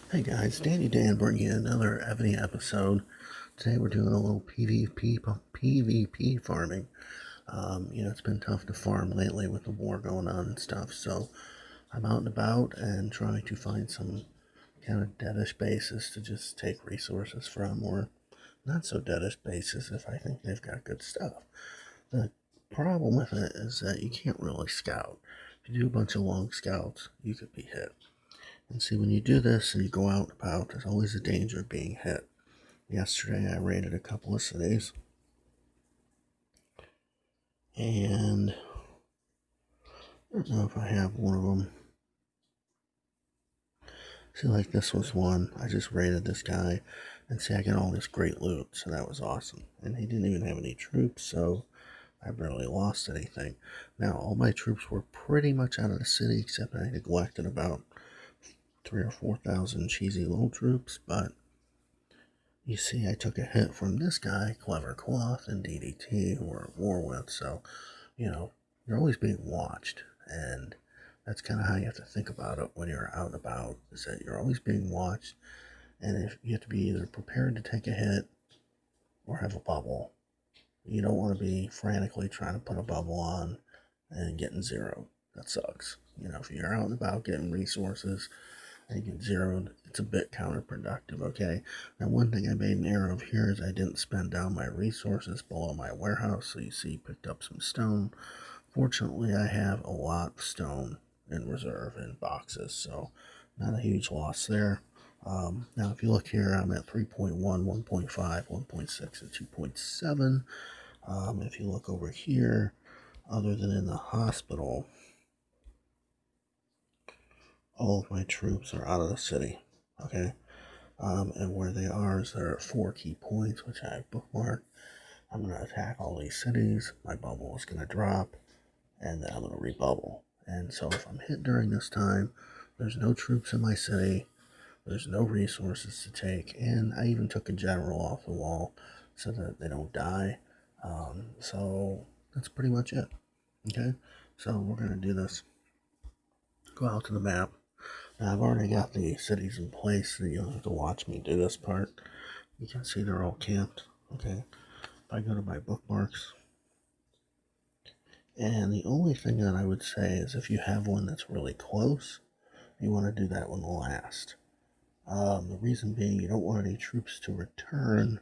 Hey guys, Danny Dan bringing you another EVONY episode. Today we're doing a little PvP farming. It's been tough to farm lately with the war going on and stuff, so I'm out and about and trying to find some kind of deadish bases to just take resources from, or not so deadish bases if I think they've got good stuff. The problem with it is that you can't really scout. If you do a bunch of long scouts, you could be hit. And see, when you do this and you go out and about, there's always a danger of being hit. Yesterday, I raided a couple of cities, and I don't know if I have one of them. See, like this was one. I just raided this guy, and see, I got all this great loot, so that was awesome. And he didn't even have any troops, so I barely lost anything. Now, all my troops were pretty much out of the city, except I neglected about 3 or 4 thousand cheesy little troops, but you see, I took a hit from this guy, Clever Cloth, and DDT, who we're at war with. So, you're always being watched. And that's kind of how you have to think about it when you're out and about, is that you're always being watched. And if you have to be either prepared to take a hit or have a bubble. You don't want to be frantically trying to put a bubble on and getting zero. That sucks. If you're out and about getting resources, and get zeroed, it's a bit counterproductive, okay? Now, one thing I made an error of here is I didn't spend down my resources below my warehouse, so you see, picked up some stone. Fortunately, I have a lot of stone in reserve in boxes, so not a huge loss there. Now, if you look here, I'm at 3.1, 1.5, 1.6, and 2.7. If you look over here, other than in the hospital, all of my troops are out of the city, okay? And where they are is there are 4 key points, which I've bookmarked. I'm going to attack all these cities. My bubble is going to drop, and then I'm going to rebubble. And so if I'm hit during this time, there's no troops in my city. There's no resources to take. And I even took a general off the wall so that they don't die. So that's pretty much it. Okay? So we're going to do this. Go out to the map. Now, I've already got the cities in place, so you don't have to watch me do this part. You can see they're all camped. Okay, if I go to my bookmarks, and the only thing that I would say is if you have one that's really close, you want to do that one last. The reason being, you don't want any troops to return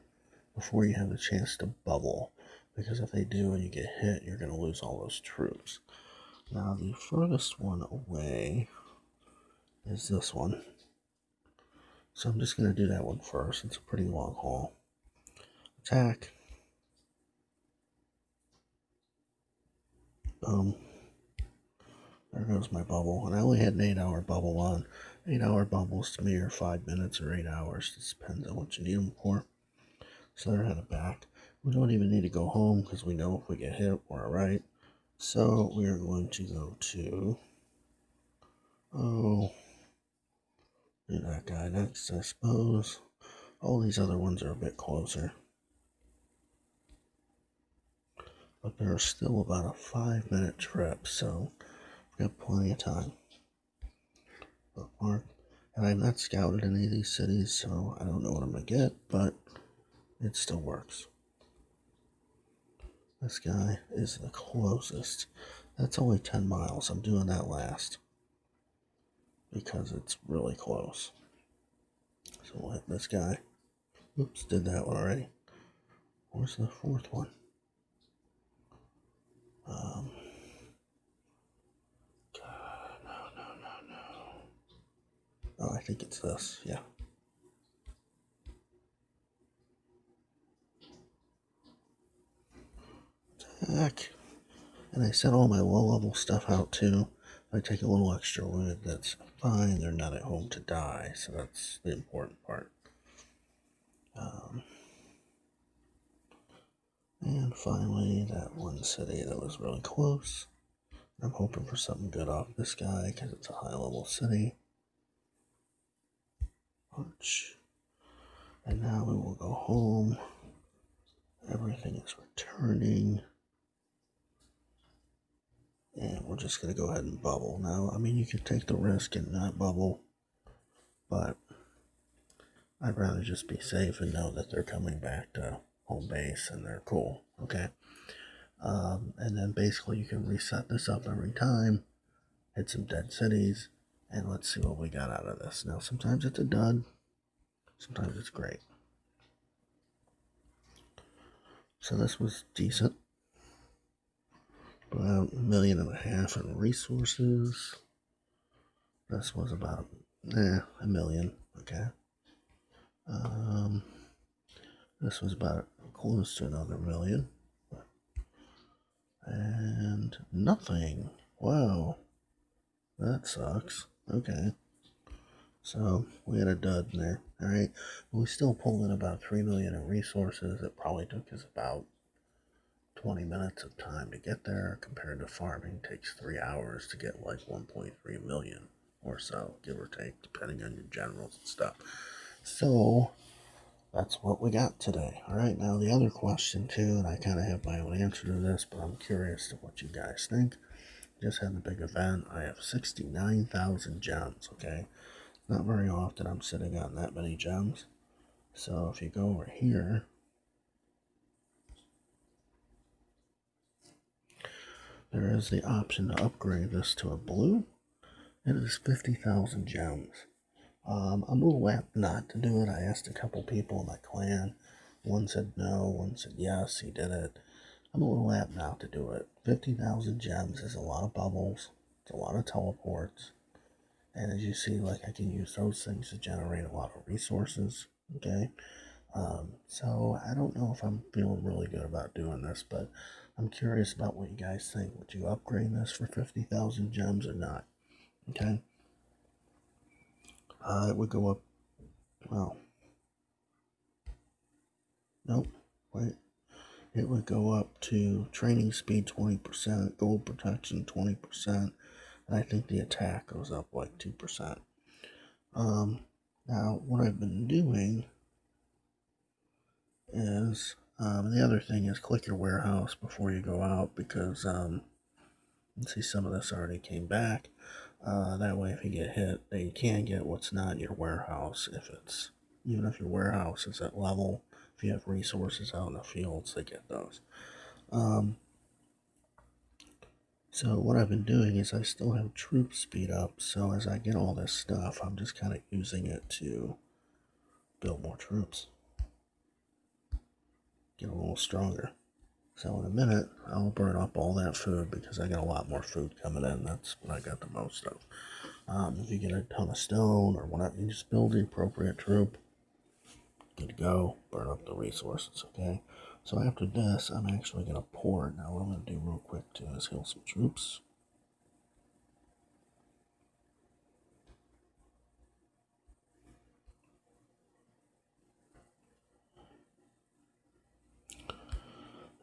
before you have a chance to bubble, because if they do and you get hit, you're going to lose all those troops. Now, the furthest one away is this one. So I'm just going to do that one first. It's a pretty long haul. Attack. Boom. There goes my bubble. And I only had an 8-hour bubble on. 8-hour bubbles to me are 5 minutes or 8 hours. It depends on what you need them for. So they're headed back. We don't even need to go home because we know if we get hit, we're alright. So we are going to go to, do that guy next, I suppose. All these other ones are a bit closer. But they're still about a 5-minute trip, so we've got plenty of time. Bookmark. And I've not scouted any of these cities, so I don't know what I'm going to get, but it still works. This guy is the closest. That's only 10 miles. I'm doing that last because it's really close. So we'll hit this guy. Oops, did that one already. Where's the fourth one? No. Oh, I think it's this. Yeah. Attack. And I set all my low-level stuff out too. If I take a little extra wood, that's fine. They're not at home to die, so that's the important part. And finally, that one city that was really close. I'm hoping for something good off this guy because it's a high-level city. Punch. And now we will go home. Everything is returning. And we're just going to go ahead and bubble. Now, I mean, you could take the risk and not bubble, but I'd rather just be safe and know that they're coming back to home base and they're cool. Okay. And then basically you can reset this up every time, hit some dead cities, and let's see what we got out of this. Now, sometimes it's a dud, sometimes it's great. So this was decent. About 1.5 million in resources. This was about 1 million. Okay. This was about close to another 1 million. And nothing. Wow. That sucks. Okay. So we had a dud in there. Alright. We still pulled in about 3 million in resources. It probably took us about 20 minutes of time to get there, compared to farming takes 3 hours to get like 1.3 million or so, give or take, depending on your generals and stuff. So that's what we got today. All right, now the other question too, and I kind of have my own answer to this, but I'm curious to what you guys think. Just had a big event. I have 69,000 gems. Okay, not very often I'm sitting on that many gems. So if you go over here, there is the option to upgrade this to a blue. It is 50,000 gems. I'm a little apt not to do it. I asked a couple people in my clan. One said no, one said yes, he did it. I'm a little apt not to do it. 50,000 gems is a lot of bubbles. It's a lot of teleports. And as you see, like, I can use those things to generate a lot of resources. Okay. So I don't know if I'm feeling really good about doing this, but I'm curious about what you guys think. Would you upgrade this for 50,000 gems or not? Okay. It would go up. Well, nope. Wait. It would go up to training speed 20%, gold protection 20%, and I think the attack goes up like 2%. Now, what I've been doing is, the other thing is click your warehouse before you go out, because, let's see, some of this already came back. That way, if you get hit, you can get what's not in your warehouse. Even if your warehouse is at level, if you have resources out in the fields, they get those. So what I've been doing is I still have troop speed up. So as I get all this stuff, I'm just kind of using it to build more troops, get a little stronger. So in a minute, I'll burn up all that food because I got a lot more food coming in. That's what I got the most of. If you get a ton of stone or whatever, you just build the appropriate troop. Good to go. Burn up the resources, okay? So after this, I'm actually going to port. Now what I'm going to do real quick too is heal some troops.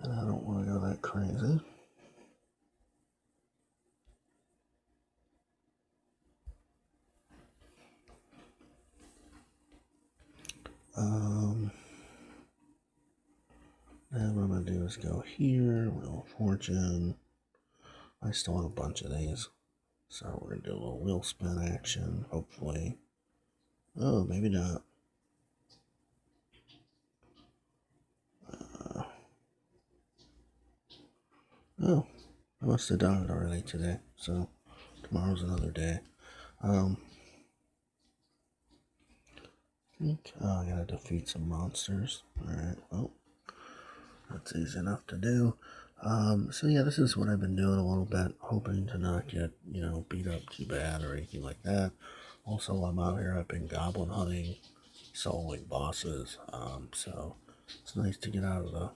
And I don't want to go that crazy. And what I'm going to do is go here, Wheel of Fortune. I still have a bunch of these. So we're going to do a little wheel spin action, hopefully. Oh, maybe not. Oh, I must have done it already today. So tomorrow's another day. I I gotta defeat some monsters. Alright, well, that's easy enough to do. So yeah, this is what I've been doing a little bit, hoping to not get, beat up too bad or anything like that. Also, I'm out here, I've been goblin hunting, soloing bosses, so it's nice to get out of the,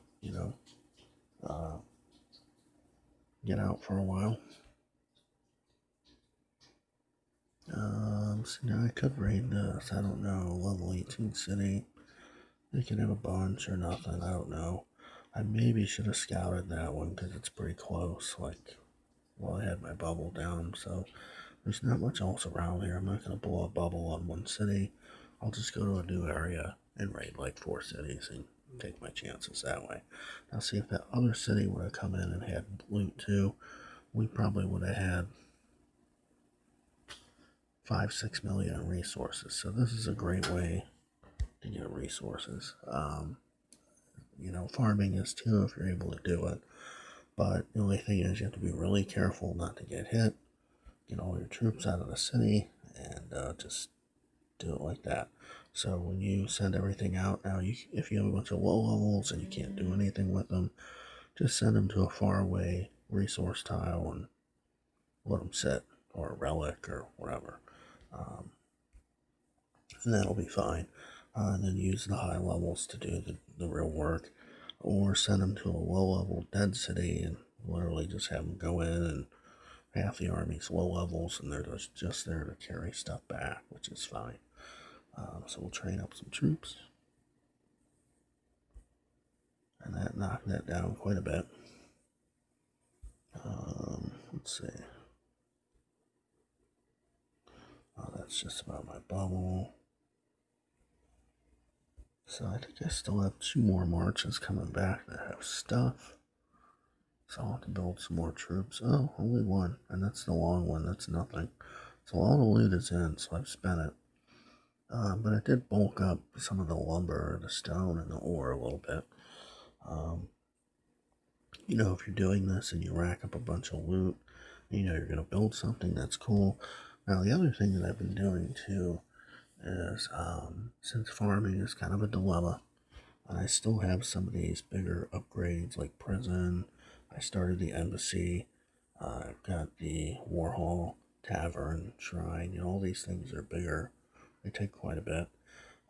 get out for a while. So now I could raid this, I don't know, level 18 city. They can have a bunch or nothing, I don't know. I maybe should have scouted that one because it's pretty close, like, well, I had my bubble down, so there's not much else around here. I'm not going to blow a bubble on one city. I'll just go to a new area and raid like 4 cities and take my chances that way. Now, see if that other city would have come in and had loot too, we probably would have had 5-6 million in resources. So this is a great way to get resources. Farming is too if you're able to do it. But the only thing is you have to be really careful not to get hit. Get all your troops out of the city and just do it like that. So when you send everything out now, if you have a bunch of low levels and you can't do anything with them, just send them to a faraway resource tile and let them sit, or a relic or whatever, and that'll be fine. And then use the high levels to do the real work, or send them to a low level dead city and literally just have them go in, and half the army's low levels and they're just there to carry stuff back, which is fine. So we'll train up some troops, and that knocked that down quite a bit. Let's see. Oh, that's just about my bubble. So I think I still have 2 more marches coming back that have stuff. So I'll have to build some more troops. Oh, only one, and that's the long one. That's nothing. So all the loot is in, so I've spent it. But I did bulk up some of the lumber, the stone, and the ore a little bit. If you're doing this and you rack up a bunch of loot, you're going to build something, that's cool. Now, the other thing that I've been doing too is, since farming is kind of a dilemma, and I still have some of these bigger upgrades like prison. I started the embassy. I've got the war hall, tavern, shrine. All these things are bigger. They take quite a bit.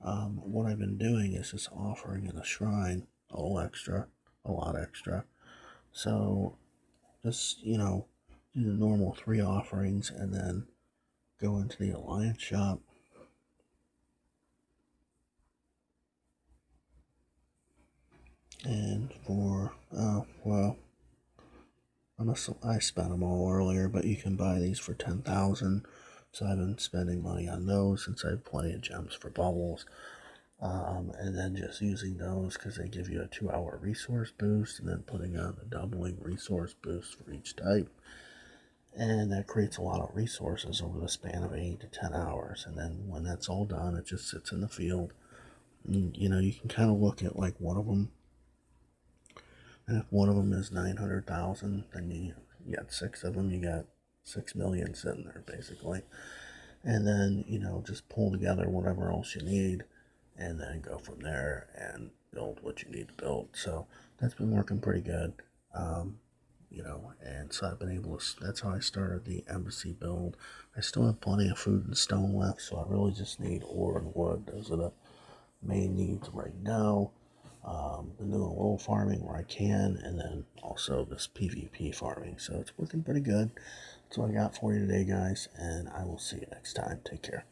What I've been doing is just offering in a shrine a little extra, a lot extra. So just, do the normal 3 offerings and then go into the alliance shop. And for, I spent them all earlier, but you can buy these for 10,000. So I've been spending money on those since I have plenty of gems for bubbles. And then just using those because they give you a 2-hour resource boost, and then putting on the doubling resource boost for each type. And that creates a lot of resources over the span of 8 to 10 hours. And then when that's all done, it just sits in the field. And, you can kind of look at like one of them. And if one of them is 900,000, then you got 6 of them. You got 6 million sitting there basically. And then, just pull together whatever else you need and then go from there and build what you need to build. So that's been working pretty good. And so I've been able to, that's how I started the embassy build. I still have plenty of food and stone left, so I really just need ore and wood. Those are the main needs right now. Been doing a little farming where I can, and then also this PvP farming, so it's working pretty good. That's what I got for you today, guys, and I will see you next time. Take care.